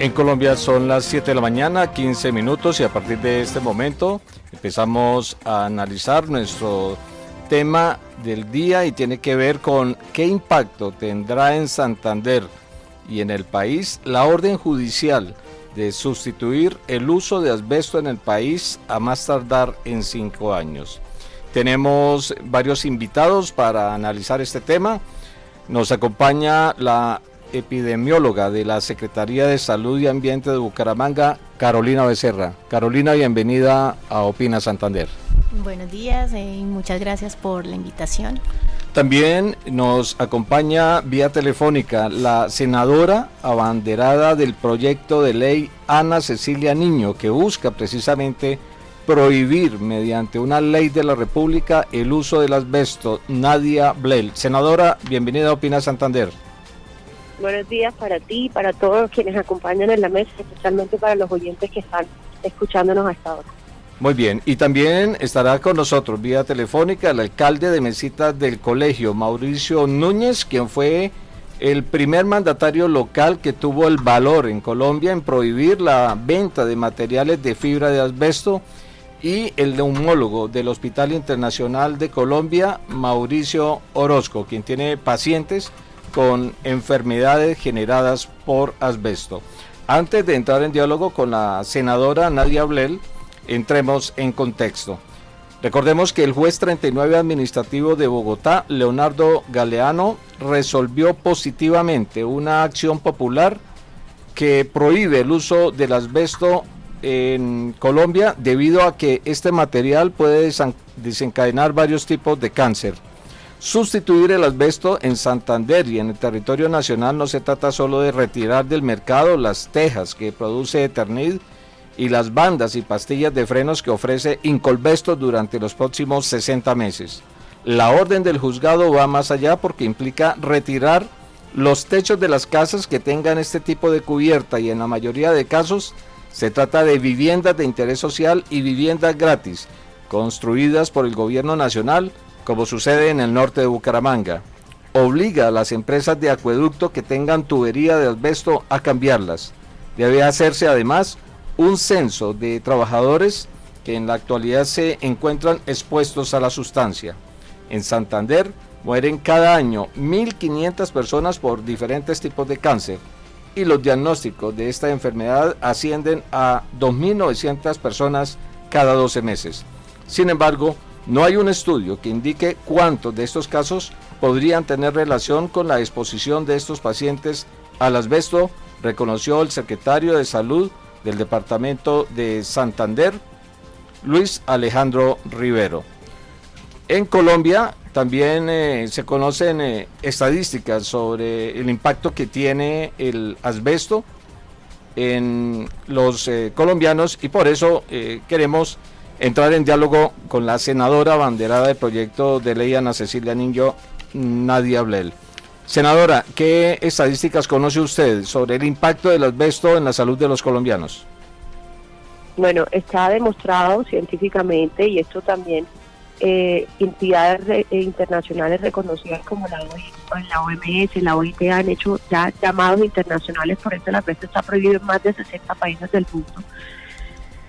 En Colombia son las 7 de la mañana, 15 minutos, y a partir de este momento empezamos a analizar nuestro tema del día y tiene que ver con qué impacto tendrá en Santander y en el país la orden judicial de sustituir el uso de asbesto en el país a más tardar en 5 años. Tenemos varios invitados para analizar este tema. Nos acompaña la epidemióloga de la Secretaría de Salud y Ambiente de Bucaramanga, Carolina Becerra. Carolina, bienvenida a Opina Santander. Buenos días y muchas gracias por la invitación. También nos acompaña vía telefónica la senadora abanderada del proyecto de ley Ana Cecilia Niño, que busca precisamente prohibir mediante una ley de la República el uso del asbesto, Nadia Blel. Senadora, bienvenida a Opina Santander. Buenos días para ti y para todos quienes acompañan en la mesa, especialmente para los oyentes que están escuchándonos hasta ahora. Muy bien, y también estará con nosotros vía telefónica el alcalde de Mesitas del Colegio, Mauricio Núñez, quien fue el primer mandatario local que tuvo el valor en Colombia en prohibir la venta de materiales de fibra de asbesto, y el neumólogo del Hospital Internacional de Colombia, Mauricio Orozco, quien tiene pacientes con enfermedades generadas por asbesto. Antes de entrar en diálogo con la senadora Nadia Blel, entremos en contexto. Recordemos que el juez 39 administrativo de Bogotá, Leonardo Galeano, resolvió positivamente una acción popular que prohíbe el uso del asbesto en Colombia debido a que este material puede desencadenar varios tipos de cáncer. Sustituir el asbesto en Santander y en el territorio nacional no se trata solo de retirar del mercado las tejas que produce Eternit y las bandas y pastillas de frenos que ofrece Incolvesto durante los próximos 60 meses. La orden del juzgado va más allá porque implica retirar los techos de las casas que tengan este tipo de cubierta, y en la mayoría de casos se trata de viviendas de interés social y viviendas gratis, construidas por el gobierno nacional, como sucede en el norte de Bucaramanga. Obliga a las empresas de acueducto que tengan tubería de asbesto a cambiarlas. Debe hacerse además un censo de trabajadores que en la actualidad se encuentran expuestos a la sustancia. En Santander mueren cada año 1.500 personas por diferentes tipos de cáncer, y los diagnósticos de esta enfermedad ascienden a 2.900 personas cada 12 meses. Sin embargo, no hay un estudio que indique cuántos de estos casos podrían tener relación con la exposición de estos pacientes al asbesto, reconoció el secretario de Salud del departamento de Santander, Luis Alejandro Rivero. En Colombia también se conocen estadísticas sobre el impacto que tiene el asbesto en los colombianos, y por eso queremos entrar en diálogo con la senadora abanderada del proyecto de ley Ana Cecilia Niño, Nadia Blel. Senadora, ¿qué estadísticas conoce usted sobre el impacto del asbesto en la salud de los colombianos? Bueno, está demostrado científicamente, y esto también entidades internacionales reconocidas como la OMS, la OIT han hecho ya llamados internacionales. Por eso el asbesto está prohibido en más de 60 países del mundo,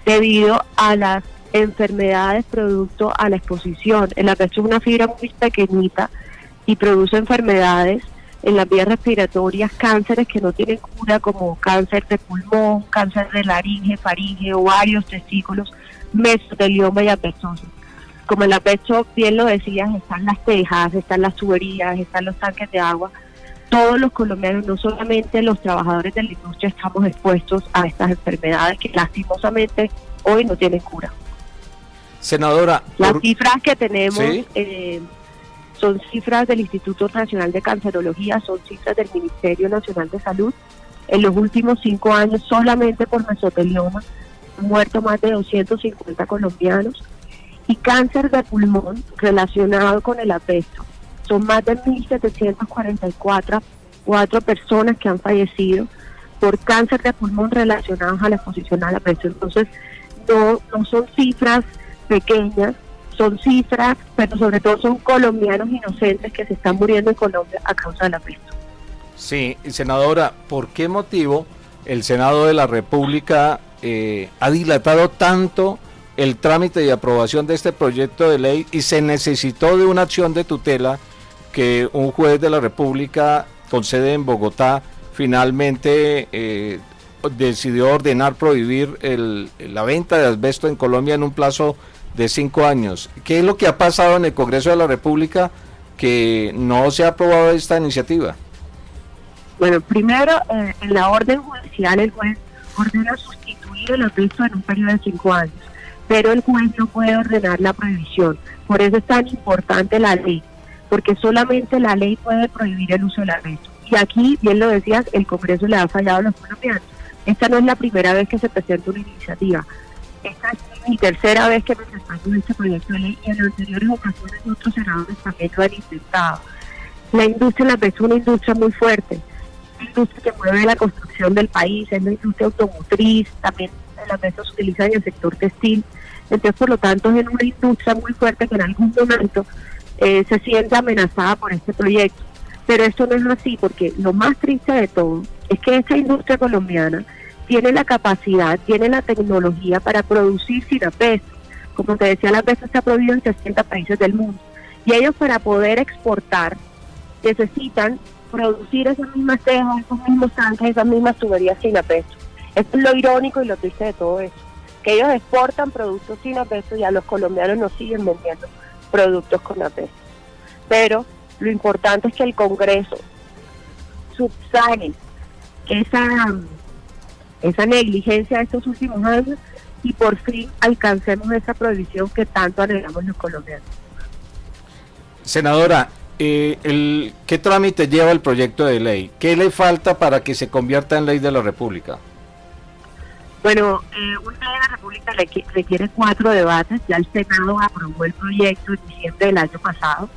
debido a las enfermedades producto a la exposición. El asbesto es una fibra muy pequeñita y produce enfermedades en las vías respiratorias, cánceres que no tienen cura, como cáncer de pulmón, cáncer de laringe, faringe, ovarios, testículos, mesotelioma y asbestosis. Como el asbesto, bien lo decías, están las tejas, están las tuberías, están los tanques de agua. Todos los colombianos, no solamente los trabajadores de la industria, estamos expuestos a estas enfermedades que lastimosamente hoy no tienen cura. Senadora, las cifras que tenemos, ¿sí? Son cifras del Instituto Nacional de Cancerología, son cifras del Ministerio Nacional de Salud. En los últimos 5 años, solamente por mesotelioma, han muerto más de 250 colombianos. Y cáncer de pulmón relacionado con el asbesto, son más de 1.744 personas que han fallecido por cáncer de pulmón relacionados a la exposición al asbesto. Entonces, no son cifras pequeñas, son cifras, pero sobre todo son colombianos inocentes que se están muriendo en Colombia a causa del asbesto. Sí, senadora, ¿por qué motivo el Senado de la República ha dilatado tanto el trámite de aprobación de este proyecto de ley y se necesitó de una acción de tutela que un juez de la República con sede en Bogotá finalmente decidió ordenar prohibir la venta de asbesto en Colombia en un plazo de 5 años. ¿Qué es lo que ha pasado en el Congreso de la República que no se ha aprobado esta iniciativa? Bueno, primero, en la orden judicial el juez ordena sustituir el asbesto en un periodo de 5 años, pero el juez no puede ordenar la prohibición. Por eso es tan importante la ley, porque solamente la ley puede prohibir el uso del asbesto. Y aquí, bien lo decías, el Congreso le ha fallado a los colombianos. Esta no es la primera vez que se presenta una iniciativa. Esta es mi tercera vez que presentamos este proyecto de ley y en anteriores ocasiones otros senadores también lo han intentado. La industria del asbesto es una industria muy fuerte, una industria que mueve la construcción del país, es la industria automotriz, también el asbesto se utiliza en el sector textil. Entonces, por lo tanto, es una industria muy fuerte que en algún momento se siente amenazada por este proyecto. Pero esto no es así, porque lo más triste de todo es que esta industria colombiana tiene la capacidad, tiene la tecnología para producir sin asbesto. Como te decía, el asbesto está prohibido en 60 países del mundo. Y ellos, para poder exportar, necesitan producir esas mismas tejas, esos mismos tanques, esas mismas tuberías sin asbesto. Esto es lo irónico y lo triste de todo eso, que ellos exportan productos sin asbesto y a los colombianos nos siguen vendiendo productos con asbesto. Pero lo importante es que el Congreso subsane esa negligencia de estos últimos años y por fin alcancemos esa prohibición que tanto anhelamos los colombianos. Senadora, ¿qué trámite lleva el proyecto de ley? ¿Qué le falta para que se convierta en ley de la República? Bueno, una ley de la República requiere 4 debates. Ya el Senado aprobó el proyecto en diciembre del año pasado.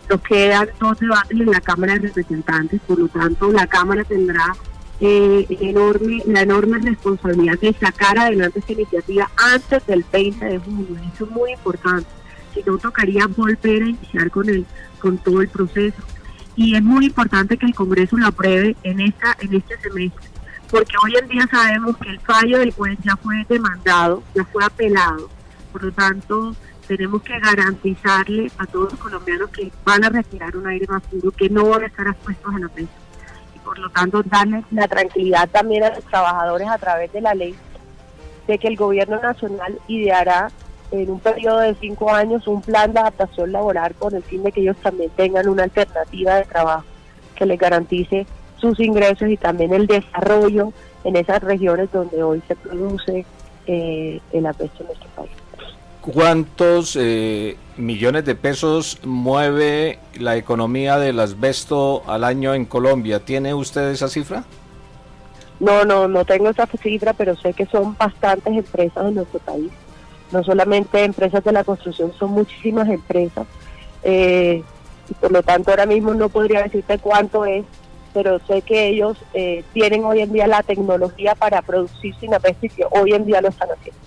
Nos quedan 2 debates en la Cámara de Representantes, por lo tanto la Cámara tendrá la enorme responsabilidad de sacar adelante esta iniciativa antes del 20 de junio. Eso es muy importante. Si no, tocaría volver a iniciar con todo el proceso. Y es muy importante que el Congreso lo apruebe en este semestre, porque hoy en día sabemos que el fallo del juez ya fue demandado, ya fue apelado. Por lo tanto, tenemos que garantizarle a todos los colombianos que van a respirar un aire más puro, que no van a estar expuestos a la pesta. Y por lo tanto, darle la tranquilidad también a los trabajadores a través de la ley, de que el gobierno nacional ideará en un periodo de 5 años un plan de adaptación laboral con el fin de que ellos también tengan una alternativa de trabajo que les garantice sus ingresos y también el desarrollo en esas regiones donde hoy se produce el asbesto en nuestro país. ¿Cuántos millones de pesos mueve la economía del asbesto al año en Colombia? ¿Tiene usted esa cifra? No tengo esa cifra, pero sé que son bastantes empresas en nuestro país. No solamente empresas de la construcción, son muchísimas empresas. Y por lo tanto, ahora mismo no podría decirte cuánto es, pero sé que ellos tienen hoy en día la tecnología para producir sin asbesto y que hoy en día lo están haciendo.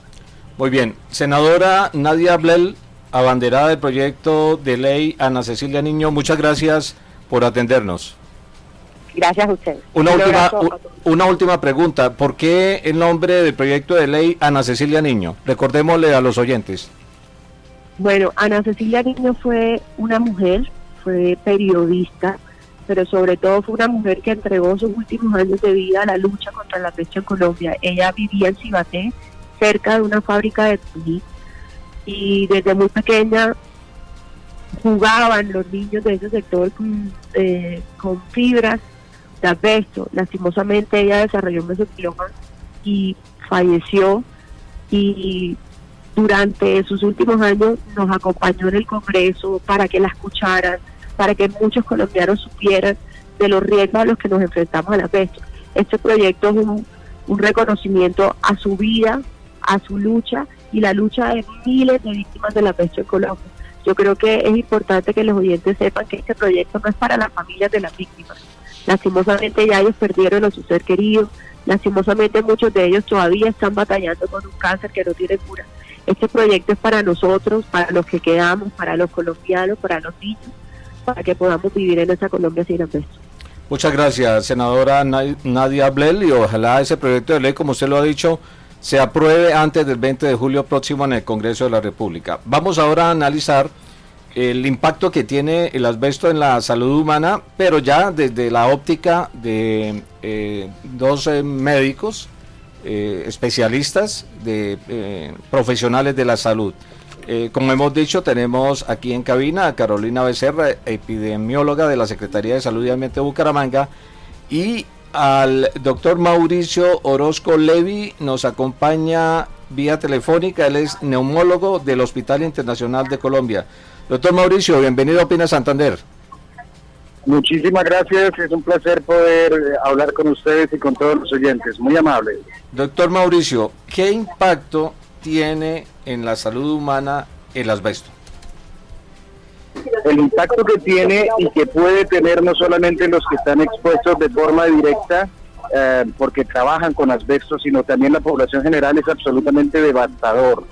Muy bien. Senadora Nadia Ablel, abanderada del proyecto de ley Ana Cecilia Niño, muchas gracias por atendernos. Gracias a ustedes. Una última pregunta. ¿Por qué el nombre del proyecto de ley Ana Cecilia Niño? Recordémosle a los oyentes. Bueno, Ana Cecilia Niño fue una mujer, fue periodista, pero sobre todo fue una mujer que entregó sus últimos años de vida a la lucha contra la peste en Colombia. Ella vivía en Cibaté, cerca de una fábrica de tuní, y desde muy pequeña jugaban los niños de ese sector con fibras de asbesto. Lastimosamente ella desarrolló mesotelioma y falleció, y durante sus últimos años nos acompañó en el Congreso para que la escucharan, para que muchos colombianos supieran de los riesgos a los que nos enfrentamos al asbesto. Este proyecto es un reconocimiento a su vida, a su lucha y la lucha de miles de víctimas del asbesto en Colombia. Yo creo que es importante que los oyentes sepan que este proyecto no es para las familias de las víctimas. Lastimosamente ya ellos perdieron a su ser querido, lastimosamente muchos de ellos todavía están batallando con un cáncer que no tiene cura. Este proyecto es para nosotros, para los que quedamos, para los colombianos, para los niños, para que podamos vivir en esa Colombia sin asbesto. Muchas gracias, senadora Nadia Ablel, y ojalá ese proyecto de ley, como usted lo ha dicho, se apruebe antes del 20 de julio próximo en el Congreso de la República. Vamos ahora a analizar el impacto que tiene el asbesto en la salud humana, pero ya desde la óptica de dos médicos especialistas, profesionales de la salud. Como hemos dicho, tenemos aquí en cabina a Carolina Becerra, epidemióloga de la Secretaría de Salud y Ambiente de Bucaramanga, y al doctor Mauricio Orozco Levi, nos acompaña vía telefónica. Él es neumólogo del Hospital Internacional de Colombia. Doctor Mauricio, bienvenido a Opina Santander. Muchísimas gracias, es un placer poder hablar con ustedes y con todos los oyentes, muy amable. Doctor Mauricio, ¿qué impacto tiene en la salud humana el asbesto? El impacto que tiene y que puede tener no solamente los que están expuestos de forma directa, porque trabajan con asbesto, sino también la población general, es absolutamente devastador.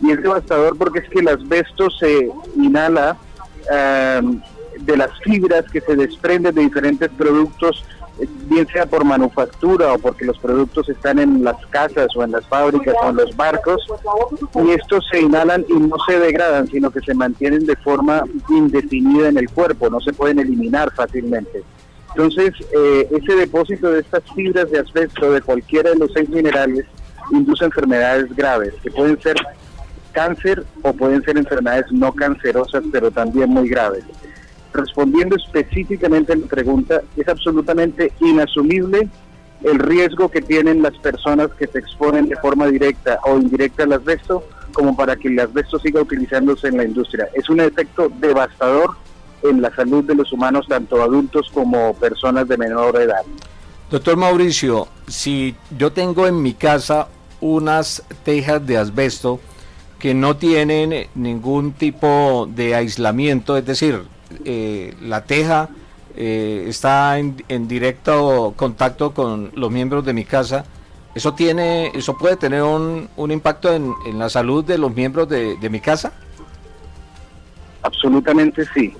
Y es devastador porque es que el asbesto se inhala de las fibras que se desprenden de diferentes productos, bien sea por manufactura o porque los productos están en las casas o en las fábricas o en los barcos, y estos se inhalan y no se degradan, sino que se mantienen de forma indefinida en el cuerpo, no se pueden eliminar fácilmente. Entonces, ese depósito de estas fibras de asbesto de cualquiera de los 6 minerales induce enfermedades graves, que pueden ser cáncer o pueden ser enfermedades no cancerosas, pero también muy graves. Respondiendo específicamente a la pregunta, es absolutamente inasumible el riesgo que tienen las personas que se exponen de forma directa o indirecta al asbesto, como para que el asbesto siga utilizándose en la industria. Es un efecto devastador en la salud de los humanos, tanto adultos como personas de menor edad. Doctor Mauricio, si yo tengo en mi casa unas tejas de asbesto que no tienen ningún tipo de aislamiento, es decir, la teja está en directo contacto con los miembros de mi casa, ¿eso puede tener un impacto en la salud de los miembros de mi casa? Absolutamente sí.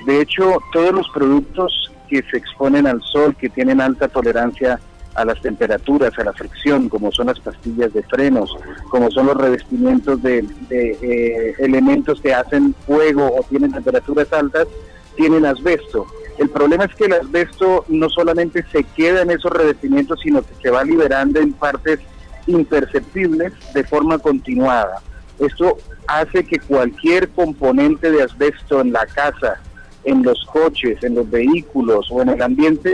De hecho, todos los productos que se exponen al sol, que tienen alta tolerancia a las temperaturas, a la fricción, como son las pastillas de frenos, como son los revestimientos de elementos que hacen fuego o tienen temperaturas altas, tienen asbesto. El problema es que el asbesto no solamente se queda en esos revestimientos, sino que se va liberando en partes imperceptibles de forma continuada. Esto hace que cualquier componente de asbesto en la casa, en los coches, en los vehículos o en el ambiente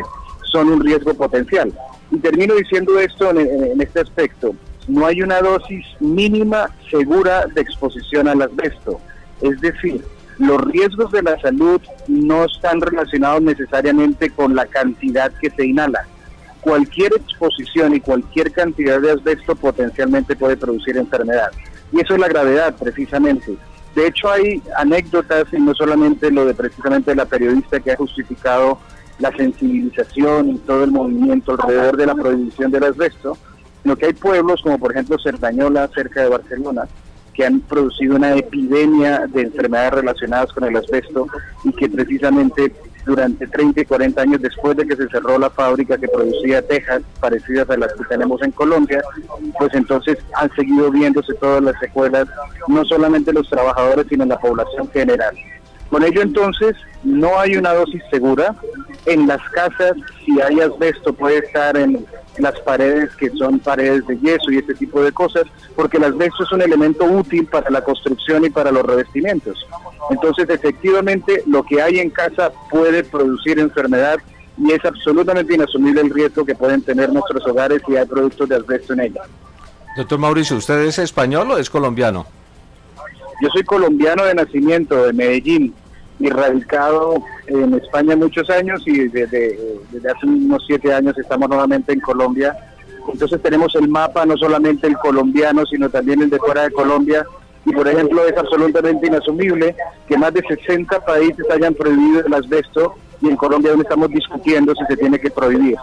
son un riesgo potencial. Y termino diciendo esto en este aspecto: no hay una dosis mínima segura de exposición al asbesto. Es decir, los riesgos de la salud no están relacionados necesariamente con la cantidad que se inhala. Cualquier exposición y cualquier cantidad de asbesto potencialmente puede producir enfermedad. Y eso es la gravedad, precisamente. De hecho, hay anécdotas, y no solamente lo de precisamente la periodista que ha justificado la sensibilización y todo el movimiento alrededor de la prohibición del asbesto, sino que hay pueblos como por ejemplo Cerdañola, cerca de Barcelona, que han producido una epidemia de enfermedades relacionadas con el asbesto, y que precisamente durante 30 y 40 años después de que se cerró la fábrica que producía tejas parecidas a las que tenemos en Colombia, pues entonces han seguido viéndose todas las secuelas, no solamente los trabajadores, sino la población general. Con ello entonces no hay una dosis segura. En las casas, si hay asbesto, puede estar en las paredes que son paredes de yeso y este tipo de cosas, porque el asbesto es un elemento útil para la construcción y para los revestimientos. Entonces, efectivamente, lo que hay en casa puede producir enfermedad, y es absolutamente inasumible el riesgo que pueden tener nuestros hogares si hay productos de asbesto en ellos. Doctor Mauricio, ¿usted es español o es colombiano? Yo soy colombiano de nacimiento, de Medellín, y radicado en España muchos años, y desde hace unos 7 años estamos nuevamente en Colombia. Entonces tenemos el mapa, no solamente el colombiano, sino también el de fuera de Colombia. Y por ejemplo, es absolutamente inasumible que más de 60 países hayan prohibido el asbesto, y en Colombia aún estamos discutiendo si se tiene que prohibir.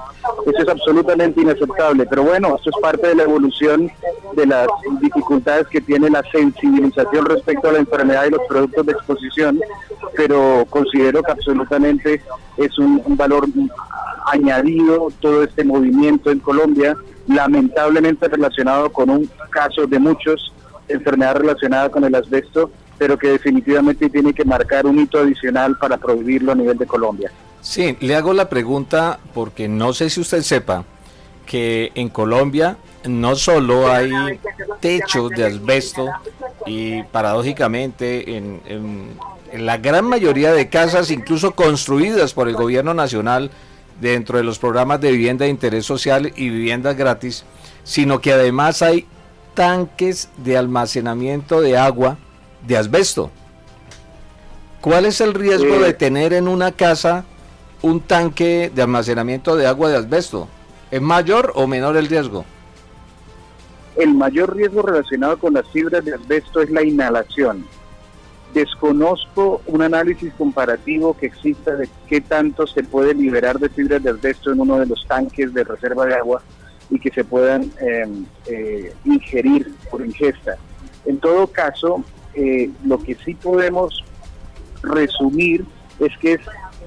Eso es absolutamente inaceptable, pero bueno, esto es parte de la evolución de las dificultades que tiene la sensibilización respecto a la enfermedad y los productos de exposición, pero considero que absolutamente es un valor añadido todo este movimiento en Colombia, lamentablemente relacionado con un caso de muchos, enfermedad relacionada con el asbesto, pero que definitivamente tiene que marcar un hito adicional para prohibirlo a nivel de Colombia. Sí, le hago la pregunta porque no sé si usted sepa que en Colombia no solo hay techos de asbesto y paradójicamente en la gran mayoría de casas, incluso construidas por el gobierno nacional dentro de los programas de vivienda de interés social y viviendas gratis, sino que además hay tanques de almacenamiento de agua de asbesto. ¿Cuál es el riesgo de tener en una casa un tanque de almacenamiento de agua de asbesto? ¿Es mayor o menor el riesgo? El mayor riesgo relacionado con las fibras de asbesto es la inhalación. Desconozco un análisis comparativo que exista de qué tanto se puede liberar de fibras de asbesto en uno de los tanques de reserva de agua y que se puedan ingerir por ingesta. En todo caso, lo que sí podemos resumir es que es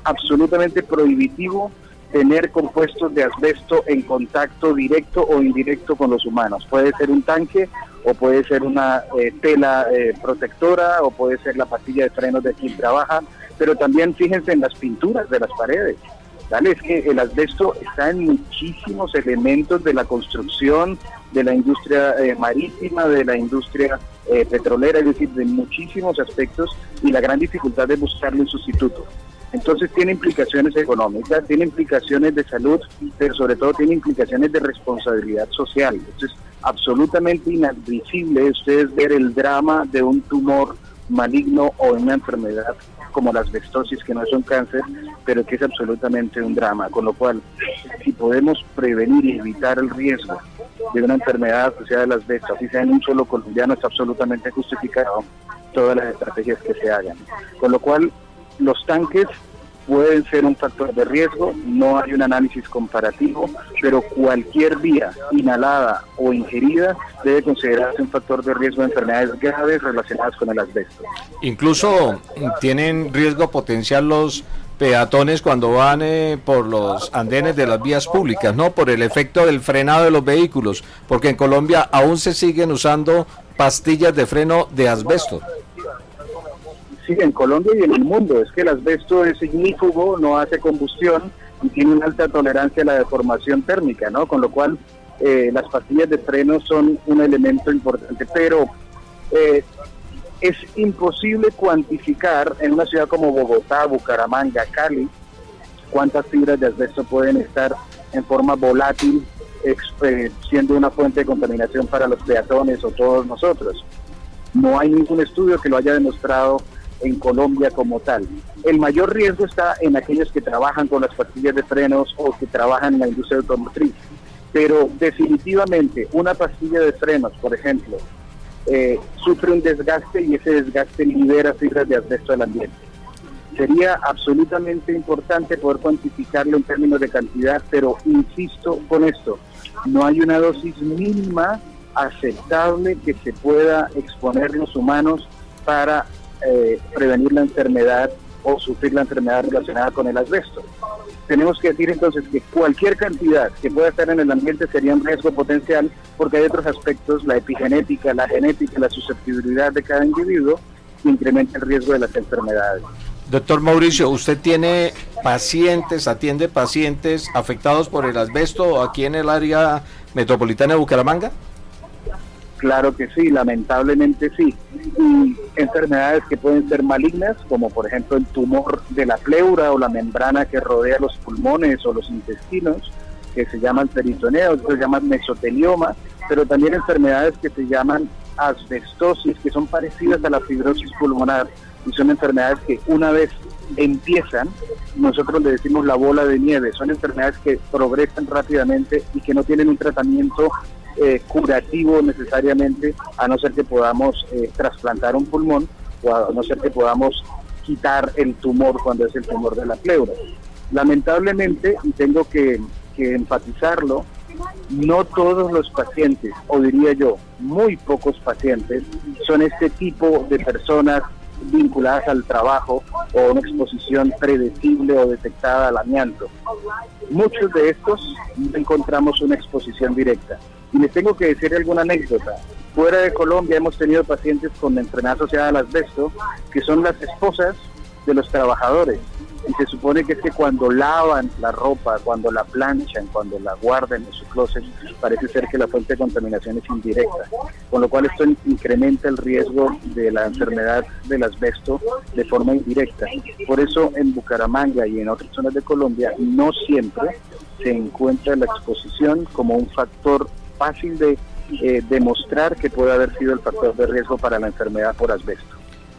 absolutamente prohibitivo tener compuestos de asbesto en contacto directo o indirecto con los humanos. Puede ser un tanque o puede ser una tela protectora o puede ser la pastilla de frenos de quien trabaja, pero también fíjense en las pinturas de las paredes. ¿Vale? Es que el asbesto está en muchísimos elementos de la construcción, de la industria marítima, de la industria petrolera, es decir, de muchísimos aspectos, y la gran dificultad es buscarle un sustituto. Entonces tiene implicaciones económicas, tiene implicaciones de salud, pero sobre todo tiene implicaciones de responsabilidad social. Entonces, absolutamente inadmisible ustedes ver el drama de un tumor maligno o una enfermedad como la asbestosis, que no es un cáncer, pero que es absolutamente un drama, con lo cual, si podemos prevenir y evitar el riesgo de una enfermedad asociada al asbesto, así sea en un solo colombiano, es absolutamente justificado todas las estrategias que se hagan. Con lo cual, los tanques pueden ser un factor de riesgo, no hay un análisis comparativo, pero cualquier vía inhalada o ingerida debe considerarse un factor de riesgo de enfermedades graves relacionadas con el asbesto. Incluso tienen riesgo potencial los peatones cuando van por los andenes de las vías públicas, ¿no? Por el efecto del frenado de los vehículos, porque en Colombia aún se siguen usando pastillas de freno de asbesto. Sí, en Colombia y en el mundo. Es que el asbesto es ignífugo, no hace combustión y tiene una alta tolerancia a la deformación térmica, ¿no? Con lo cual las pastillas de freno son un elemento importante, pero es imposible cuantificar en una ciudad como Bogotá, Bucaramanga, Cali, cuántas fibras de asbesto pueden estar en forma volátil, siendo una fuente de contaminación para los peatones o todos nosotros. No hay ningún estudio que lo haya demostrado en Colombia como tal. El mayor riesgo está en aquellos que trabajan con las pastillas de frenos o que trabajan en la industria automotriz. Pero definitivamente una pastilla de frenos, por ejemplo, sufre un desgaste y ese desgaste libera fibras de asbesto al ambiente. Sería absolutamente importante poder cuantificarlo en términos de cantidad, pero insisto con esto, no hay una dosis mínima aceptable que se pueda exponer los humanos para prevenir la enfermedad o sufrir la enfermedad relacionada con el asbesto. Tenemos que decir entonces que cualquier cantidad que pueda estar en el ambiente sería un riesgo potencial, porque hay otros aspectos, la epigenética, la genética, la susceptibilidad de cada individuo, que incrementa el riesgo de las enfermedades. Doctor Mauricio, ¿usted tiene pacientes, atiende pacientes afectados por el asbesto aquí en el área metropolitana de Bucaramanga? Claro que sí, lamentablemente sí. Y enfermedades que pueden ser malignas, como por ejemplo el tumor de la pleura o la membrana que rodea los pulmones o los intestinos, que se llaman peritoneo, que se llaman mesotelioma, pero también enfermedades que se llaman asbestosis, que son parecidas a la fibrosis pulmonar, y son enfermedades que una vez empiezan, nosotros le decimos la bola de nieve, son enfermedades que progresan rápidamente y que no tienen un tratamiento curativo necesariamente, a no ser que podamos trasplantar un pulmón o a no ser que podamos quitar el tumor cuando es el tumor de la pleura. Lamentablemente, y tengo que enfatizarlo, no todos los pacientes, o diría yo, muy pocos pacientes, son este tipo de personas vinculadas al trabajo o una exposición predecible o detectada al amianto. Muchos de estos no encontramos una exposición directa. Y les tengo que decir alguna anécdota. Fuera de Colombia hemos tenido pacientes con enfermedad asociada al asbesto que son las esposas de los trabajadores. Y se supone que es que cuando lavan la ropa, cuando la planchan, cuando la guardan en su closet, parece ser que la fuente de contaminación es indirecta, con lo cual esto incrementa el riesgo de la enfermedad del asbesto de forma indirecta. Por eso en Bucaramanga y en otras zonas de Colombia no siempre se encuentra la exposición como un factor fácil de demostrar que puede haber sido el factor de riesgo para la enfermedad por asbesto.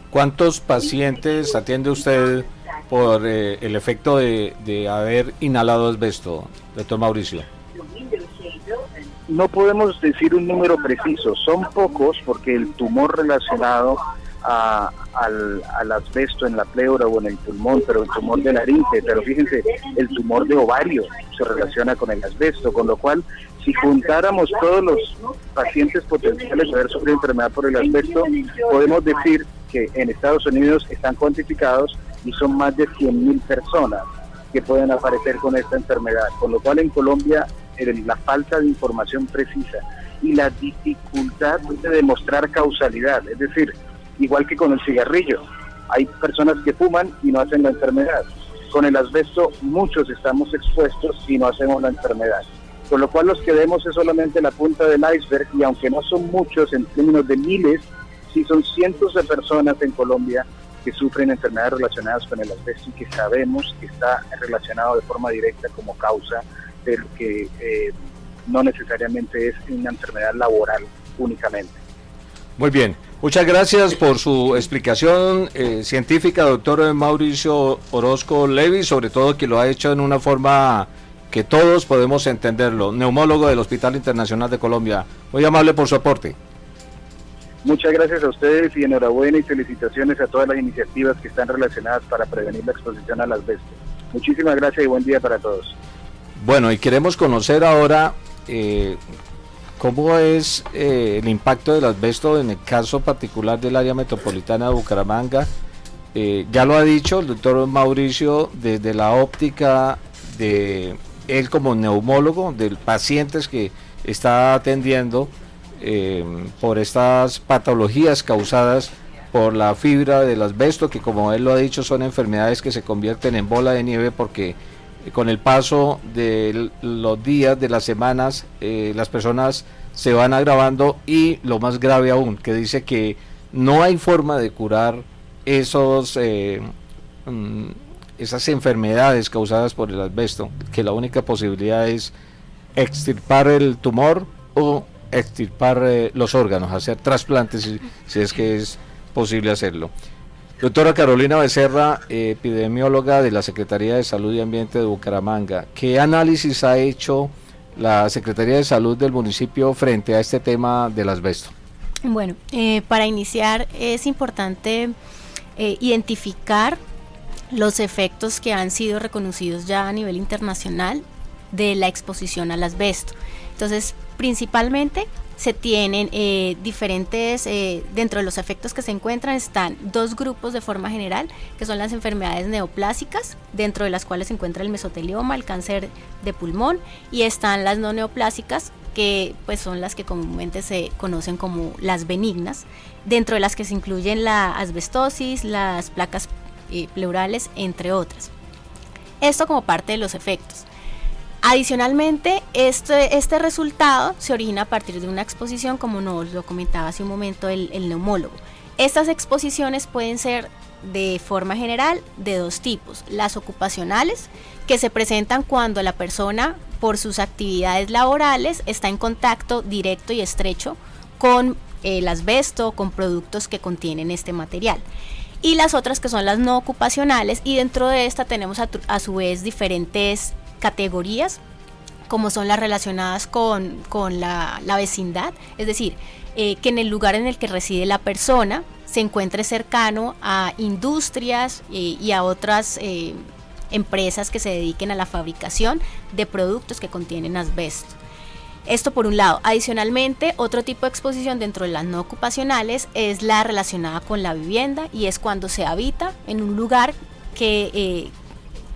¿Cuántos pacientes atiende usted por el efecto de haber inhalado asbesto, doctor Mauricio? No podemos decir un número preciso, son pocos porque el tumor relacionado al asbesto en la pleura o en el pulmón, pero el tumor de laringe, pero fíjense, el tumor de ovario se relaciona con el asbesto, con lo cual si juntáramos todos los pacientes potenciales de haber sufrido enfermedad por el asbesto, podemos decir que en Estados Unidos están cuantificados y son más de 100.000 personas que pueden aparecer con esta enfermedad, con lo cual en Colombia la falta de información precisa y la dificultad de demostrar causalidad, es decir, igual que con el cigarrillo, hay personas que fuman y no hacen la enfermedad. Con el asbesto muchos estamos expuestos y no hacemos la enfermedad. Con lo cual los que vemos es solamente la punta del iceberg y aunque no son muchos en términos de miles, sí son cientos de personas en Colombia que sufren enfermedades relacionadas con el asbesto y que sabemos que está relacionado de forma directa como causa, pero que no necesariamente es una enfermedad laboral únicamente. Muy bien, muchas gracias por su explicación científica, doctor Mauricio Orozco Levy, sobre todo que lo ha hecho en una forma que todos podemos entenderlo, neumólogo del Hospital Internacional de Colombia. Muy amable por su aporte. Muchas gracias a ustedes y enhorabuena y felicitaciones a todas las iniciativas que están relacionadas para prevenir la exposición al asbesto. Muchísimas gracias y buen día para todos. Bueno, y queremos conocer ahora cómo es el impacto del asbesto en el caso particular del área metropolitana de Bucaramanga. Ya lo ha dicho el doctor Mauricio, desde la óptica de él como neumólogo, de pacientes que está atendiendo por estas patologías causadas por la fibra del asbesto, que como él lo ha dicho son enfermedades que se convierten en bola de nieve porque con el paso de los días, de las semanas, las personas se van agravando y lo más grave aún, que dice que no hay forma de curar esas enfermedades causadas por el asbesto, que la única posibilidad es extirpar el tumor o extirpar los órganos, hacer trasplantes si es que es posible hacerlo. Doctora Carolina Becerra, epidemióloga de la Secretaría de Salud y Ambiente de Bucaramanga, ¿qué análisis ha hecho la Secretaría de Salud del municipio frente a este tema del asbesto? Bueno, para iniciar es importante identificar los efectos que han sido reconocidos ya a nivel internacional de la exposición al asbesto. Entonces, principalmente se tienen diferentes, dentro de los efectos que se encuentran están dos grupos de forma general, que son las enfermedades neoplásicas, dentro de las cuales se encuentra el mesotelioma, el cáncer de pulmón, y están las no neoplásicas, que pues son las que comúnmente se conocen como las benignas, dentro de las que se incluyen la asbestosis, las placas pleurales, entre otras. Esto como parte de los efectos. Adicionalmente, este resultado se origina a partir de una exposición, como nos lo comentaba hace un momento el neumólogo. Estas exposiciones pueden ser de forma general de dos tipos: las ocupacionales, que se presentan cuando la persona por sus actividades laborales está en contacto directo y estrecho con el asbesto, con productos que contienen este material. Y las otras que son las no ocupacionales, y dentro de esta tenemos a su vez diferentes categorías, como son las relacionadas con la vecindad, es decir, que en el lugar en el que reside la persona se encuentre cercano a industrias y a otras empresas que se dediquen a la fabricación de productos que contienen asbesto. Esto por un lado. Adicionalmente, otro tipo de exposición dentro de las no ocupacionales es la relacionada con la vivienda, y es cuando se habita en un lugar que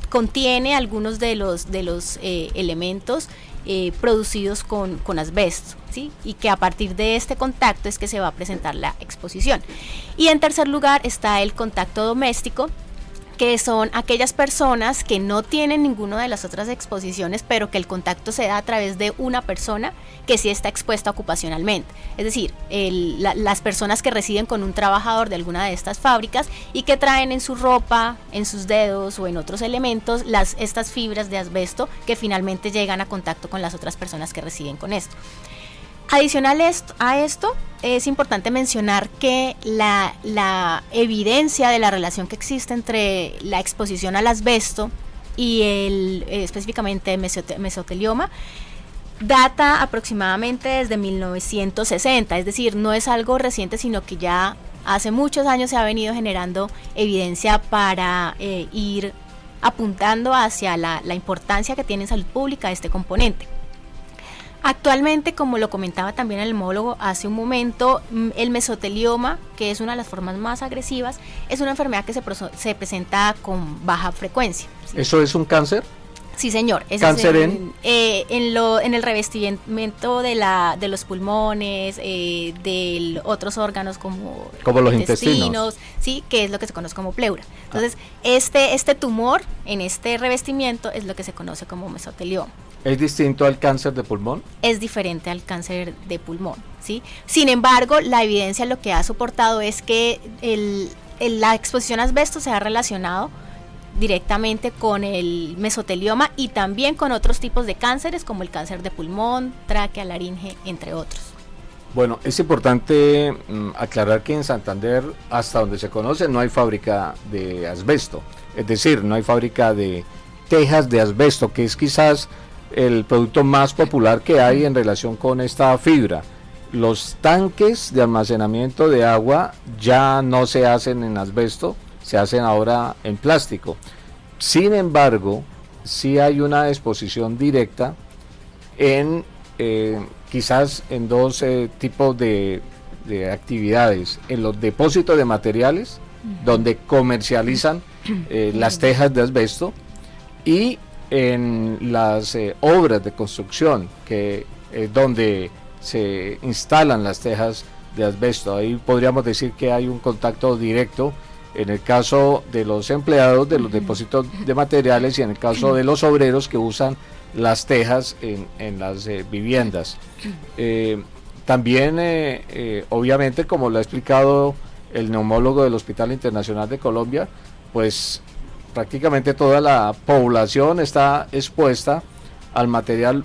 contiene algunos de los elementos producidos con asbesto, ¿sí? Y que a partir de este contacto es que se va a presentar la exposición. Y en tercer lugar está el contacto doméstico, que son aquellas personas que no tienen ninguna de las otras exposiciones, pero que el contacto se da a través de una persona que sí está expuesta ocupacionalmente. Es decir, las personas que residen con un trabajador de alguna de estas fábricas y que traen en su ropa, en sus dedos o en otros elementos estas fibras de asbesto que finalmente llegan a contacto con las otras personas que residen con esto. Adicional a esto, es importante mencionar que la evidencia de la relación que existe entre la exposición al asbesto y específicamente el mesotelioma data aproximadamente desde 1960, es decir, no es algo reciente, sino que ya hace muchos años se ha venido generando evidencia para ir apuntando hacia la importancia que tiene en salud pública este componente. Actualmente, como lo comentaba también el homólogo hace un momento, el mesotelioma, que es una de las formas más agresivas, es una enfermedad que se presenta con baja frecuencia, ¿sí? ¿Eso es un cáncer? Sí, señor. ¿Cáncer en el revestimiento de los pulmones, de otros órganos como los intestinos, sí, que es lo que se conoce como pleura. Entonces, este tumor en este revestimiento es lo que se conoce como mesotelioma. ¿Es distinto al cáncer de pulmón? Es diferente al cáncer de pulmón, ¿sí? Sin embargo, la evidencia lo que ha soportado es que la exposición a asbesto se ha relacionado directamente con el mesotelioma y también con otros tipos de cánceres como el cáncer de pulmón, tráquea, laringe, entre otros. Bueno, es importante aclarar que en Santander, hasta donde se conoce, no hay fábrica de asbesto, es decir, no hay fábrica de tejas de asbesto, que es quizás el producto más popular que hay en relación con esta fibra. Los tanques de almacenamiento de agua ya no se hacen en asbesto, se hacen ahora en plástico. Sin embargo, sí hay una exposición directa en quizás en dos tipos de actividades: en los depósitos de materiales, donde comercializan las tejas de asbesto, y en las obras de construcción, que es donde se instalan las tejas de asbesto. Ahí podríamos decir que hay un contacto directo en el caso de los empleados de los depósitos de materiales y en el caso de los obreros que usan las tejas en las viviendas. También, obviamente, como lo ha explicado el neumólogo del Hospital Internacional de Colombia, pues prácticamente toda la población está expuesta al material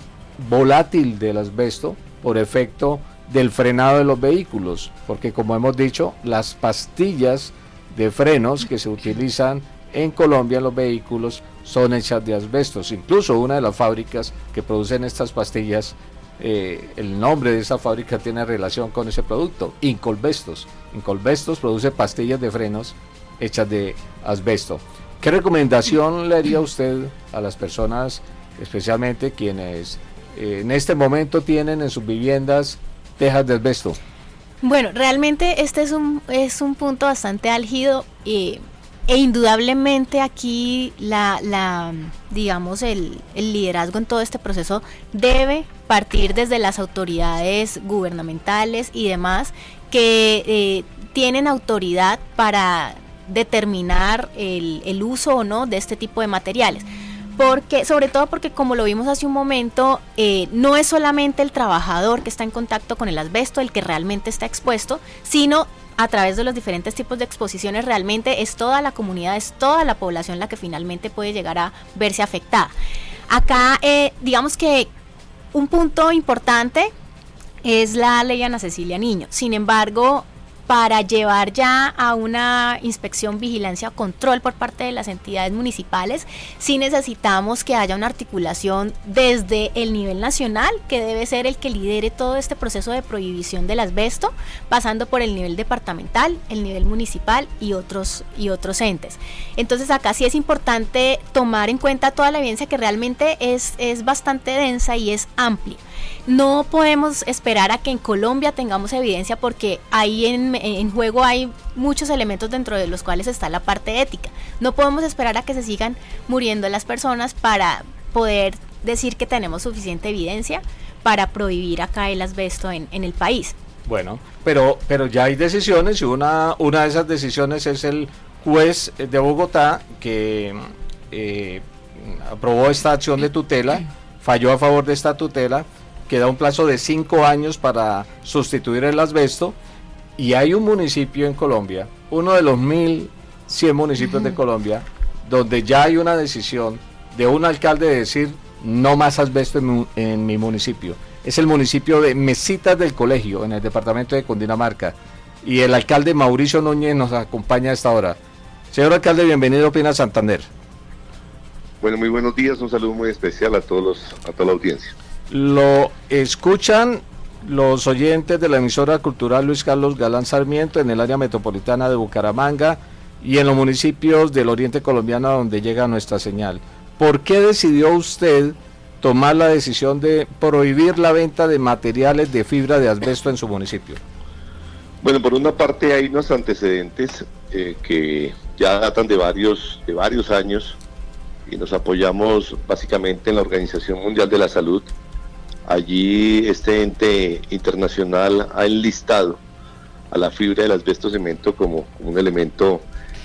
volátil del asbesto por efecto del frenado de los vehículos, porque, como hemos dicho, las pastillas de frenos que se utilizan en Colombia en los vehículos son hechas de asbestos. Incluso una de las fábricas que producen estas pastillas, el nombre de esa fábrica tiene relación con ese producto, Incolvestos. Incolvestos produce pastillas de frenos hechas de asbesto. ¿Qué recomendación le haría usted a las personas, especialmente quienes en este momento tienen en sus viviendas tejas de asbesto? Bueno, realmente este es un punto bastante álgido, e indudablemente aquí digamos el liderazgo en todo este proceso debe partir desde las autoridades gubernamentales y demás que tienen autoridad para determinar el uso o no de este tipo de materiales. Sobre todo porque, como lo vimos hace un momento, no es solamente el trabajador que está en contacto con el asbesto el que realmente está expuesto, sino a través de los diferentes tipos de exposiciones realmente es toda la comunidad, es toda la población la que finalmente puede llegar a verse afectada. Acá, digamos que un punto importante es la ley Ana Cecilia Niño. Sin embargo, para llevar ya a una inspección, vigilancia o control por parte de las entidades municipales, sí necesitamos que haya una articulación desde el nivel nacional, que debe ser el que lidere todo este proceso de prohibición del asbesto, pasando por el nivel departamental, el nivel municipal y otros entes. Entonces acá sí es importante tomar en cuenta toda la evidencia que realmente es bastante densa y es amplia. No podemos esperar a que en Colombia tengamos evidencia, porque ahí en juego hay muchos elementos, dentro de los cuales está la parte ética. No podemos esperar a que se sigan muriendo las personas para poder decir que tenemos suficiente evidencia para prohibir acá el asbesto en el país. Bueno, pero ya hay decisiones, y una de esas decisiones es el juez de Bogotá que aprobó esta acción de tutela, falló a favor de esta tutela, que da un plazo de 5 años para sustituir el asbesto, y hay un municipio en Colombia, uno de los 1.100 municipios de Colombia, donde ya hay una decisión de un alcalde de decir no más asbesto en mi municipio. Es el municipio de Mesitas del Colegio, en el departamento de Cundinamarca, y el alcalde Mauricio Núñez nos acompaña a esta hora. Señor alcalde, bienvenido a Opina Santander. Bueno, muy buenos días, un saludo muy especial a toda la audiencia. Lo escuchan los oyentes de la emisora cultural Luis Carlos Galán Sarmiento en el área metropolitana de Bucaramanga y en los municipios del oriente colombiano donde llega nuestra señal. ¿Por qué decidió usted tomar la decisión de prohibir la venta de materiales de fibra de asbesto en su municipio? Bueno, por una parte hay unos antecedentes que ya datan de varios años, y nos apoyamos básicamente en la Organización Mundial de la Salud. Allí este ente internacional ha enlistado a la fibra del asbesto cemento como un elemento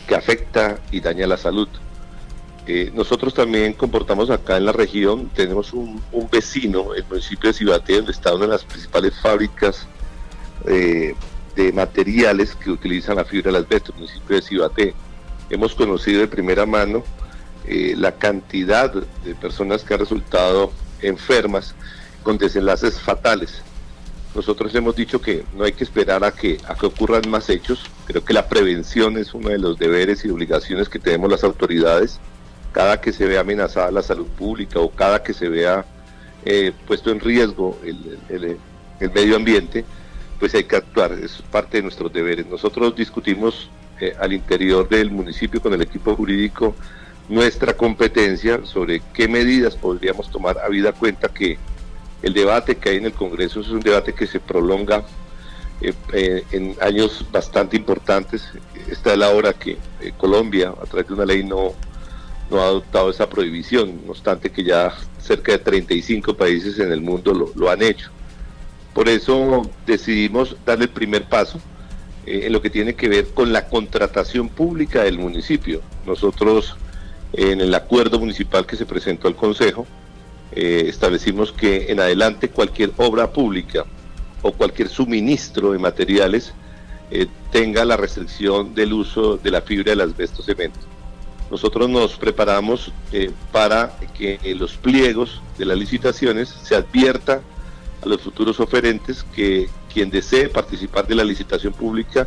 que afecta y daña la salud. Nosotros también comportamos acá en la región, tenemos un vecino, el municipio de Cibaté, donde está una de las principales fábricas de materiales que utilizan la fibra del asbesto, el municipio de Cibaté. Hemos conocido de primera mano la cantidad de personas que han resultado enfermas con desenlaces fatales. Nosotros hemos dicho que no hay que esperar a que ocurran más hechos. Creo que la prevención es uno de los deberes y obligaciones que tenemos las autoridades. Cada que se vea amenazada la salud pública o cada que se vea puesto en riesgo el medio ambiente, pues hay que actuar, es parte de nuestros deberes. Nosotros discutimos al interior del municipio con el equipo jurídico nuestra competencia sobre qué medidas podríamos tomar, habida cuenta que el debate que hay en el Congreso es un debate que se prolonga en años bastante importantes. Esta es la hora que Colombia, a través de una ley, no ha adoptado esa prohibición, no obstante que ya cerca de 35 países en el mundo lo han hecho. Por eso decidimos darle el primer paso en lo que tiene que ver con la contratación pública del municipio. Nosotros, en el acuerdo municipal que se presentó al Consejo, establecimos que en adelante cualquier obra pública o cualquier suministro de materiales tenga la restricción del uso de la fibra del asbesto cemento. Nosotros nos preparamos para que en los pliegos de las licitaciones se advierta a los futuros oferentes que quien desee participar de la licitación pública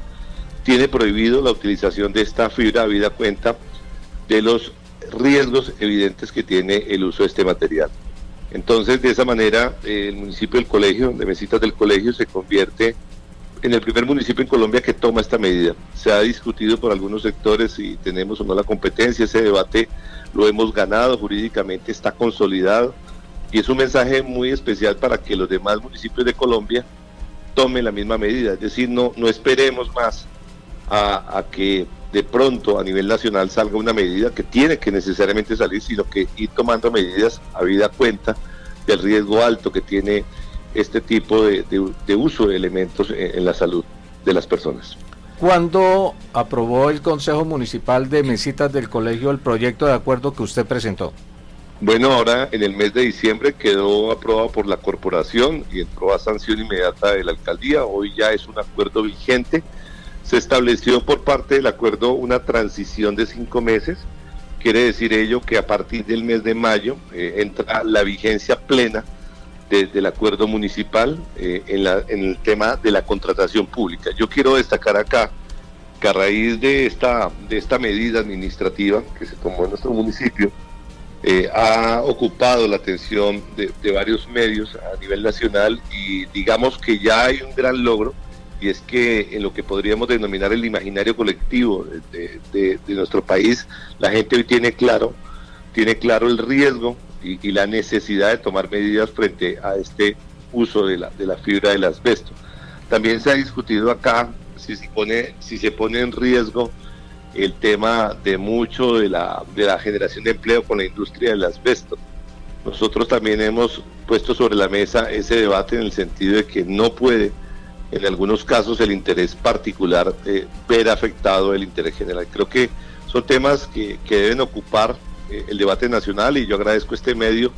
tiene prohibido la utilización de esta fibra, habida cuenta de los riesgos evidentes que tiene el uso de este material. Entonces, de esa manera, el municipio del Colegio, de Mesitas del Colegio, se convierte en el primer municipio en Colombia que toma esta medida. Se ha discutido por algunos sectores si tenemos o no la competencia, ese debate lo hemos ganado, jurídicamente está consolidado, y es un mensaje muy especial para que los demás municipios de Colombia tomen la misma medida. Es decir, no esperemos más a que de pronto a nivel nacional salga una medida que tiene que necesariamente salir, sino que ir tomando medidas habida cuenta del riesgo alto que tiene este tipo de uso de elementos en la salud de las personas. ¿Cuándo aprobó el Consejo Municipal de Mesitas del Colegio el proyecto de acuerdo que usted presentó? Bueno, ahora en el mes de diciembre quedó aprobado por la corporación y entró a sanción inmediata de la alcaldía. Hoy ya es un acuerdo vigente. Se estableció por parte del acuerdo una transición de 5 meses. Quiere decir ello que a partir del mes de mayo entra la vigencia plena del acuerdo municipal en el tema de la contratación pública. Yo quiero destacar acá que a raíz de esta medida administrativa que se tomó en nuestro municipio, ha ocupado la atención de varios medios a nivel nacional, y digamos que ya hay un gran logro, y es que en lo que podríamos denominar el imaginario colectivo de nuestro país, la gente hoy tiene claro el riesgo y la necesidad de tomar medidas frente a este uso de la fibra del asbesto. También se ha discutido acá si se pone en riesgo el tema de mucho de la generación de empleo con la industria del asbesto. Nosotros también hemos puesto sobre la mesa ese debate en el sentido de que no puede, en algunos casos, el interés particular ver afectado el interés general. Creo que son temas que deben ocupar el debate nacional, y yo agradezco este medio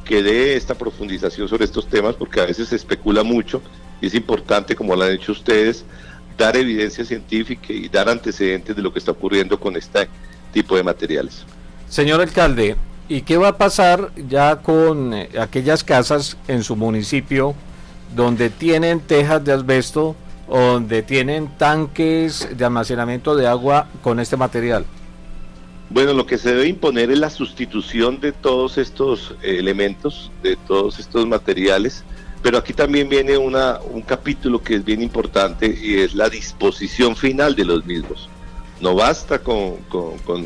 que dé esta profundización sobre estos temas, porque a veces se especula mucho y es importante, como lo han hecho ustedes, dar evidencia científica y dar antecedentes de lo que está ocurriendo con este tipo de materiales. Señor alcalde, ¿y qué va a pasar ya con aquellas casas en su municipio donde tienen tejas de asbesto o donde tienen tanques de almacenamiento de agua con este material? Bueno, lo que se debe imponer es la sustitución de todos estos elementos, de todos estos materiales, pero aquí también viene un capítulo que es bien importante, y es la disposición final de los mismos. No basta con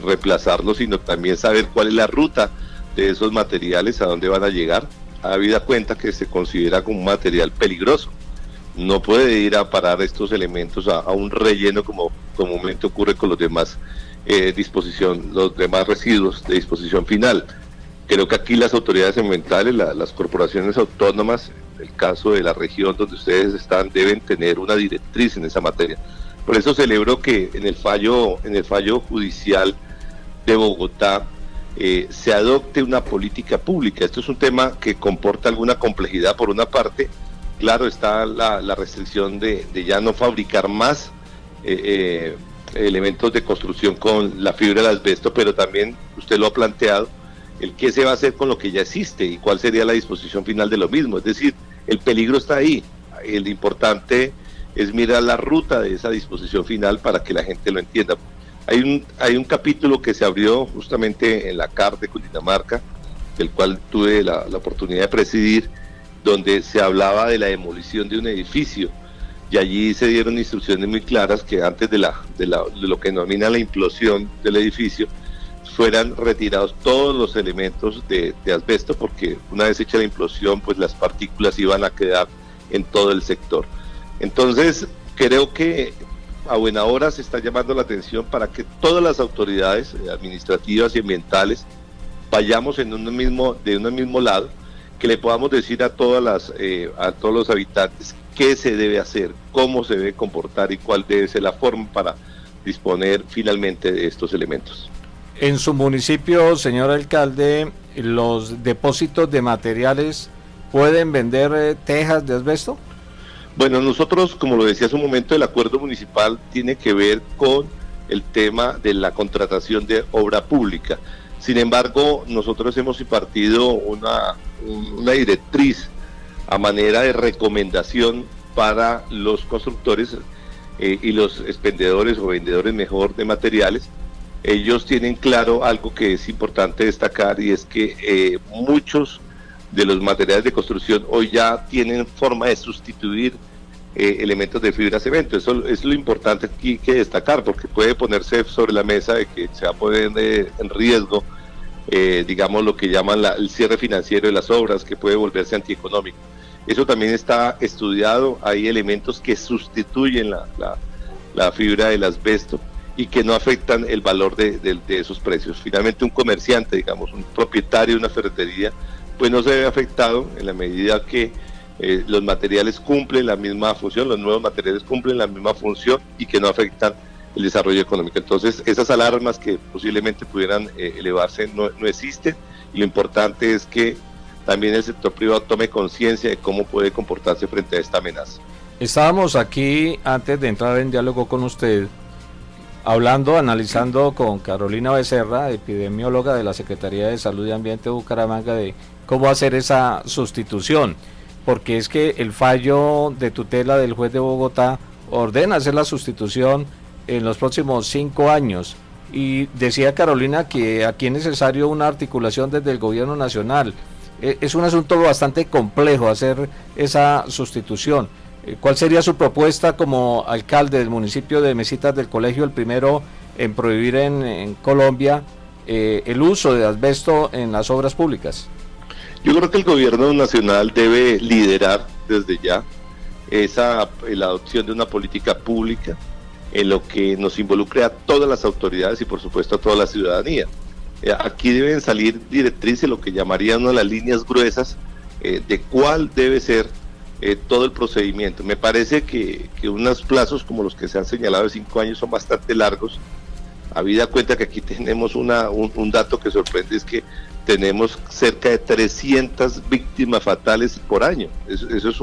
reemplazarlos, sino también saber cuál es la ruta de esos materiales, a dónde van a llegar, habida cuenta que se considera como un material peligroso. No puede ir a parar estos elementos a un relleno como comúnmente ocurre con los demás los demás residuos de disposición final. Creo que aquí las autoridades ambientales, las corporaciones autónomas, en el caso de la región donde ustedes están, deben tener una directriz en esa materia. Por eso celebro que en el fallo judicial de Bogotá se adopte una política pública. Esto es un tema que comporta alguna complejidad. Por una parte, claro, está la restricción de ya no fabricar más elementos de construcción con la fibra del asbesto, pero también usted lo ha planteado, el qué se va a hacer con lo que ya existe y cuál sería la disposición final de lo mismo. Es decir, el peligro está ahí, el importante es mirar la ruta de esa disposición final para que la gente lo entienda. Hay un capítulo que se abrió justamente en la CAR de Cundinamarca, del cual tuve la oportunidad de presidir, donde se hablaba de la demolición de un edificio, y allí se dieron instrucciones muy claras que antes de lo que denomina la implosión del edificio, fueran retirados todos los elementos de asbesto, porque una vez hecha la implosión, pues las partículas iban a quedar en todo el sector. Entonces, creo que a buena hora se está llamando la atención para que todas las autoridades administrativas y ambientales vayamos de un mismo lado, que le podamos decir a todos los habitantes qué se debe hacer, cómo se debe comportar y cuál debe ser la forma para disponer finalmente de estos elementos. En su municipio, señor alcalde, ¿los depósitos de materiales pueden vender tejas de asbesto? Bueno, nosotros, como lo decía hace un momento, el acuerdo municipal tiene que ver con el tema de la contratación de obra pública. Sin embargo, nosotros hemos impartido una directriz a manera de recomendación para los constructores y los expendedores o vendedores mejor de materiales. Ellos tienen claro algo que es importante destacar, y es que muchos de los materiales de construcción hoy ya tienen forma de sustituir elementos de fibra cemento. Eso es lo importante aquí que destacar, porque puede ponerse sobre la mesa de que se va a poner en riesgo digamos lo que llaman el cierre financiero de las obras, que puede volverse antieconómico. Eso también está estudiado. Hay elementos que sustituyen la fibra del asbesto y que no afectan el valor de esos precios. Finalmente, un comerciante, digamos, un propietario de una ferretería, pues no se ve afectado en la medida que los materiales cumplen la misma función, los nuevos materiales cumplen la misma función y que no afectan el desarrollo económico. Entonces, esas alarmas que posiblemente pudieran elevarse no existen, y lo importante es que también el sector privado tome conciencia de cómo puede comportarse frente a esta amenaza. Estábamos aquí, antes de entrar en diálogo con usted, analizando con Carolina Becerra, epidemióloga de la Secretaría de Salud y Ambiente de Bucaramanga, de cómo hacer esa sustitución, porque es que el fallo de tutela del juez de Bogotá ordena hacer la sustitución en los próximos 5 años, y decía Carolina que aquí es necesario una articulación desde el gobierno nacional. Es un asunto bastante complejo hacer esa sustitución. ¿Cuál sería su propuesta como alcalde del municipio de Mesitas del Colegio, el primero en prohibir en Colombia el uso de asbesto en las obras públicas? Yo creo que el gobierno nacional debe liderar desde ya la adopción de una política pública en lo que nos involucre a todas las autoridades y por supuesto a toda la ciudadanía. Aquí deben salir directrices, lo que llamarían las líneas gruesas de cuál debe ser todo el procedimiento. Me parece que unos plazos como los que se han señalado de 5 años son bastante largos. Habida cuenta que aquí tenemos un dato que sorprende, es que tenemos cerca de 300 víctimas fatales por año. Eso es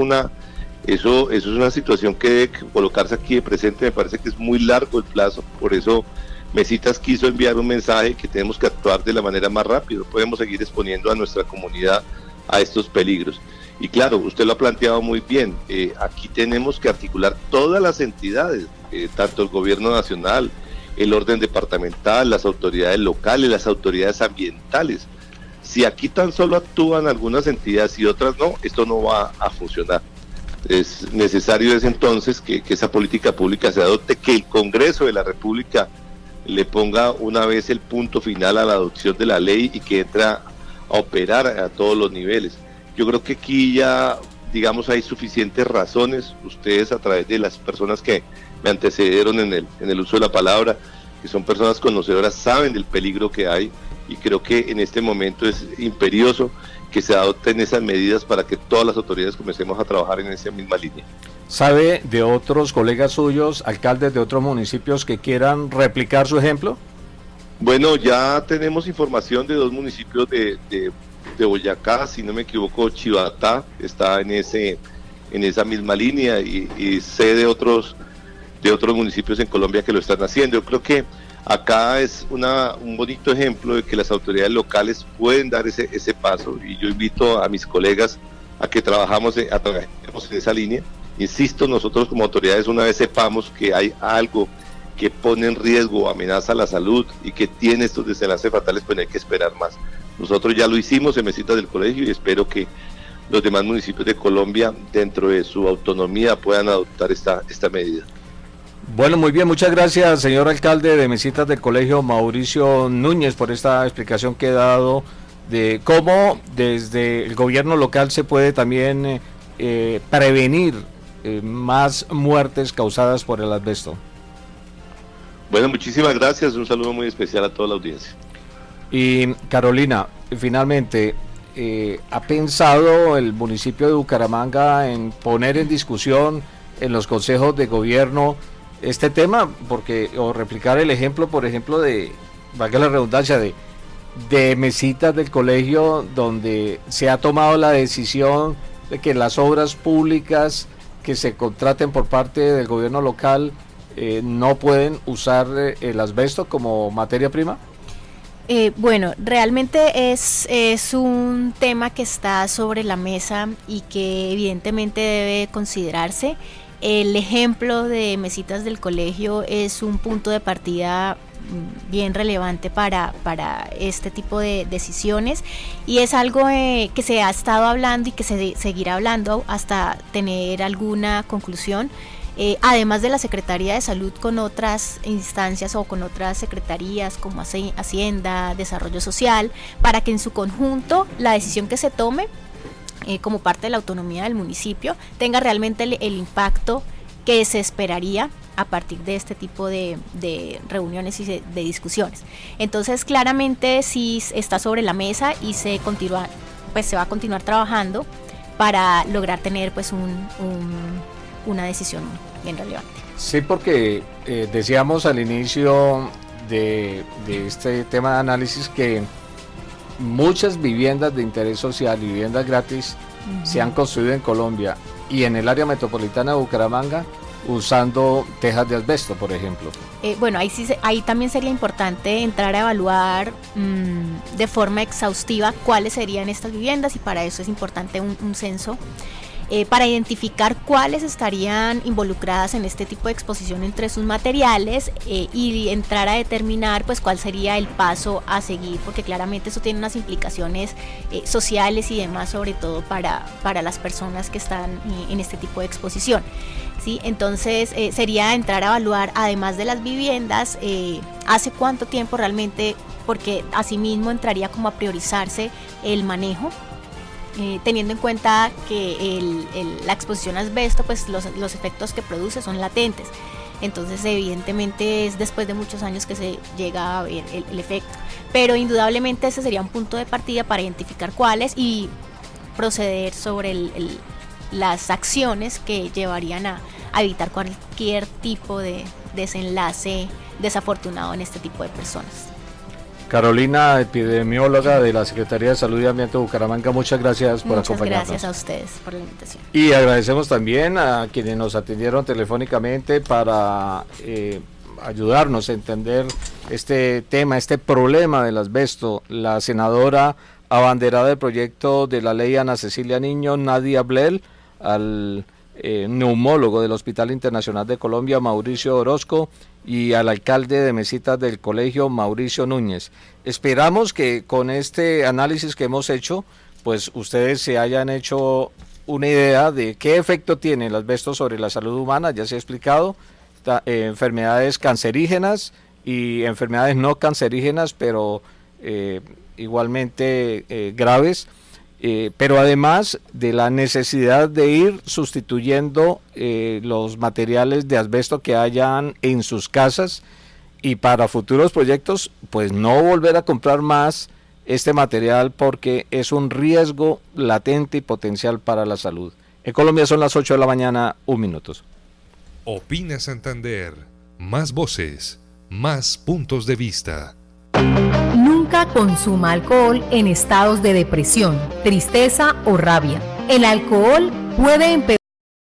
una situación que debe colocarse aquí de presente. Me parece que es muy largo el plazo, por eso Mesitas quiso enviar un mensaje que tenemos que actuar de la manera más rápida. No podemos seguir exponiendo a nuestra comunidad a estos peligros. Y claro, usted lo ha planteado muy bien, aquí tenemos que articular todas las entidades, tanto el gobierno nacional, el orden departamental, las autoridades locales, las autoridades ambientales. Si aquí tan solo actúan algunas entidades y otras no, esto no va a funcionar. Es necesario entonces que esa política pública se adopte, que el Congreso de la República le ponga una vez el punto final a la adopción de la ley y que entre a operar a todos los niveles. Yo creo que aquí ya, digamos, hay suficientes razones. Ustedes, a través de las personas que me antecedieron en el uso de la palabra, que son personas conocedoras, saben del peligro que hay, y creo que en este momento es imperioso que se adopten esas medidas para que todas las autoridades comencemos a trabajar en esa misma línea. ¿Sabe de otros colegas suyos, alcaldes de otros municipios que quieran replicar su ejemplo? Bueno, ya tenemos información de 2 municipios de Boyacá, si no me equivoco, Chivatá está en esa misma línea, y sé de otros municipios en Colombia que lo están haciendo. Yo creo que acá es un bonito ejemplo de que las autoridades locales pueden dar ese paso, y yo invito a mis colegas a que trabajemos en esa línea. Insisto, nosotros como autoridades, una vez sepamos que hay algo que pone en riesgo o amenaza la salud y que tiene estos desenlaces fatales, pues no hay que esperar más. Nosotros ya lo hicimos en Mesitas del Colegio, y espero que los demás municipios de Colombia, dentro de su autonomía, puedan adoptar esta medida. Bueno, muy bien, muchas gracias, señor alcalde de Mesitas del Colegio, Mauricio Núñez, por esta explicación que ha dado de cómo desde el gobierno local se puede también prevenir más muertes causadas por el asbesto. Bueno, muchísimas gracias, un saludo muy especial a toda la audiencia. Y Carolina, finalmente, ¿ha pensado el municipio de Bucaramanga en poner en discusión en los consejos de gobierno este tema? O replicar el ejemplo, por ejemplo, valga la redundancia, de Mesitas del Colegio, donde se ha tomado la decisión de que las obras públicas que se contraten por parte del gobierno local no pueden usar el asbesto como materia prima. Bueno, realmente es un tema que está sobre la mesa y que evidentemente debe considerarse. El ejemplo de Mesitas del Colegio es un punto de partida bien relevante para este tipo de decisiones, y es algo que se ha estado hablando y que se seguirá hablando hasta tener alguna conclusión. Además de la Secretaría de Salud, con otras instancias o con otras secretarías como Hacienda, Desarrollo Social, para que en su conjunto la decisión que se tome como parte de la autonomía del municipio tenga realmente el impacto que se esperaría a partir de este tipo de reuniones y de discusiones. Entonces, claramente sí está sobre la mesa y se va a continuar trabajando para lograr tener pues una decisión bien relevante. Sí, porque decíamos al inicio de este tema de análisis que muchas viviendas de interés social y viviendas gratis se han construido en Colombia y en el área metropolitana de Bucaramanga usando tejas de asbesto, por ejemplo. Bueno, ahí también sería importante entrar a evaluar de forma exhaustiva cuáles serían estas viviendas, y para eso es importante un censo para identificar cuáles estarían involucradas en este tipo de exposición entre sus materiales y entrar a determinar pues cuál sería el paso a seguir, porque claramente eso tiene unas implicaciones sociales y demás, sobre todo para las personas que están en este tipo de exposición, ¿sí? Entonces sería entrar a evaluar, además de las viviendas, hace cuánto tiempo realmente, porque asimismo entraría como a priorizarse el manejo teniendo en cuenta que la exposición a asbesto, pues los efectos que produce son latentes. Entonces evidentemente es después de muchos años que se llega a ver el efecto. Pero indudablemente ese sería un punto de partida para identificar cuáles y proceder sobre las acciones que llevarían a evitar cualquier tipo de desenlace desafortunado en este tipo de personas. Carolina, epidemióloga de la Secretaría de Salud y Ambiente de Bucaramanga, muchas gracias por acompañarnos. Muchas gracias a ustedes por la invitación. Y agradecemos también a quienes nos atendieron telefónicamente para ayudarnos a entender este tema, este problema del asbesto. La senadora abanderada del proyecto de la ley Ana Cecilia Niño, Nadia Blel, al neumólogo del Hospital Internacional de Colombia, Mauricio Orozco, y al alcalde de Mesitas del colegio, Mauricio Núñez. Esperamos que con este análisis que hemos hecho, pues ustedes se hayan hecho una idea de qué efecto tiene el asbesto sobre la salud humana. Ya se ha explicado, enfermedades cancerígenas y enfermedades no cancerígenas, pero igualmente graves. Pero además de la necesidad de ir sustituyendo los materiales de asbesto que hayan en sus casas, y para futuros proyectos pues no volver a comprar más este material porque es un riesgo latente y potencial para la salud. En Colombia son las 8 de la mañana, 1 minuto. Opina Santander, más voces, más puntos de vista. Nunca consuma alcohol en estados de depresión, tristeza o rabia. El alcohol puede empeorar